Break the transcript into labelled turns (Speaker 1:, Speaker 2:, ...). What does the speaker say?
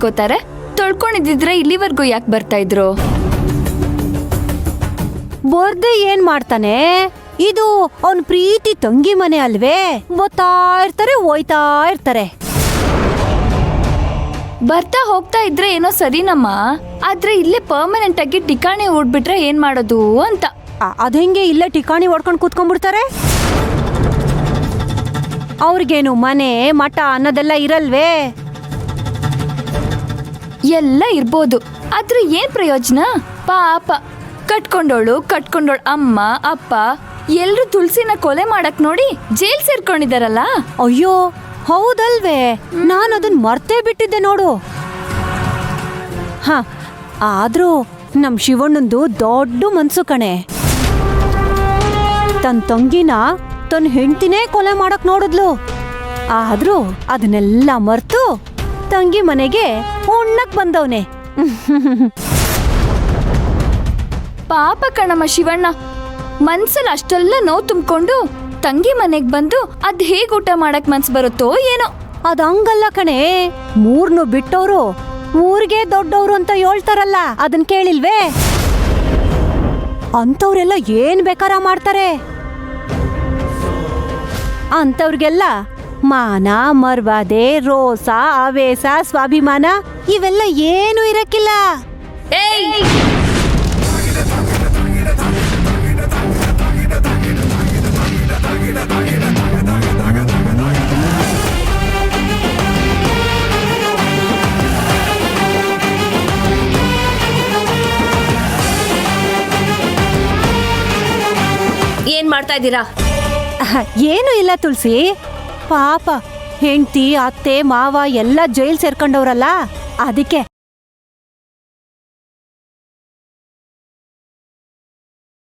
Speaker 1: ಕೋತಾರೆ ತೊಳ್ಕೊಂಡಿದ್ರೆ ಇಲ್ಲಿವರೆಗೂ ಯಾಕೆ ಬರ್ತಾ ಇದ್ರು?
Speaker 2: ಬರ್ದೆ ಏನ್ ಮಾಡ್ತಾನೆ? ಇದು ಅವನ್ ಪ್ರೀತಿ ತಂಗಿ ಮನೆ ಅಲ್ವೇ? ಬರ್ತಾ ಇರ್ತಾರೆ, ಹೋಯ್ತಾ ಇರ್ತಾರೆ.
Speaker 1: ಬರ್ತಾ ಹೋಗ್ತಾ ಇದ್ರೆ ಏನೋ ಸರಿನಮ್ಮ, ಆದ್ರೆ ಇಲ್ಲೇ ಪರ್ಮನೆಂಟ್ ಆಗಿ ಠಿಕಾಣಿ ಓಡ್ಬಿಟ್ರೆ ಏನ್ ಮಾಡೋದು ಅಂತ.
Speaker 2: ಅದ್ ಹೆಂಗೆ ಇಲ್ಲೇ ಠಿಕಾಣಿ ಹೊಡ್ಕೊಂಡ್ ಕೂತ್ಕೊಂಡ್ಬಿಡ್ತಾರೆ? ಅವ್ರಿಗೇನು ಮನೆ ಮಠ ಅನ್ನೋದೆಲ್ಲ ಇರಲ್ವೇ?
Speaker 1: ಎಲ್ಲ ಇರ್ಬೋದು, ಆದ್ರೆ ಏನ್ ಪ್ರಯೋಜನ? ಪಾಪ ಕಟ್ಕೊಂಡೋಳು ಅಮ್ಮ ಅಪ್ಪ ಎಲ್ರು ತುಳಸಿನ ಕೊಲೆ ಮಾಡಕ್ ನೋಡಿ ಜೈಲ್ ಸೇರ್ಕೊಂಡಿದಾರಲ್ಲ.
Speaker 2: ಅಯ್ಯೋ ಹೌದಲ್ವೇ, ನಾನು ಅದನ್ನ ಮರ್ತೇ ಬಿಟ್ಟಿದ್ದೆ ನೋಡು. ಹ ಆದ್ರೂ ನಮ್ ಶಿವಣ್ಣಂದು ದೊಡ್ಡ ಮನ್ಸು ಕಣೆ. ತನ್ ತಂಗಿನ ತನ್ನ ಹೆಂಡತಿನೇ ಕೊಲೆ ಮಾಡಕ್ ನೋಡಿದ್ಲು. ಆದ್ರೂ ಅದನ್ನೆಲ್ಲ ಮರ್ತು ತಂಗಿ ಮನೆಗೆ ಉಣ್ಣಕ್ ಬಂದವನೆ.
Speaker 1: ಪಾಪ ಕಣಮ್ಮ ಶಿವಣ್ಣ, ಮನ್ಸಲ್ಲಿ ಅಷ್ಟೆಲ್ಲ ನೋವು ತುಂಬಿಕೊಂಡು ತಂಗಿ ಮನೆಗ್ ಬಂದು ಅದ್ ಹೇಗ್ ಊಟ ಮಾಡಕ್ ಮನ್ಸ್ ಬರುತ್ತೋ ಏನೋ.
Speaker 2: ಅದ್ ಹಂಗಲ್ಲ ಕಣೆ, ಮೂರ್ನು ಬಿಟ್ಟವ್ರು ಊರಿಗೆ ದೊಡ್ಡವ್ರು ಅಂತ ಹೇಳ್ತಾರಲ್ಲ, ಅದನ್ ಕೇಳಿಲ್ವೇ? ಅಂತವ್ರೆಲ್ಲ ಏನ್ ಬೇಕಾರ ಮಾಡ್ತಾರೆ. ಅಂತವ್ರಿಗೆಲ್ಲ ಮಾನ ಮರ್ವಾದೆ ರೋಸ ಆವೇಶ ಸ್ವಾಭಿಮಾನ ಇವೆಲ್ಲ ಏನು ಇರಕ್ಕಿಲ್ಲ.
Speaker 1: ಏನ್ ಮಾಡ್ತಾ ಇದ್ದೀರಾ?
Speaker 2: ಏನು ಇಲ್ಲ ತುಳಸಿ, ಪಾಪ ಹೆಂಡತಿ ಅತ್ತೆ ಮಾವ ಎಲ್ಲ ಜೈಲ್ ಸೇರ್ಕೊಂಡವ್ರಲ್ಲ, ಅದಕ್ಕೆ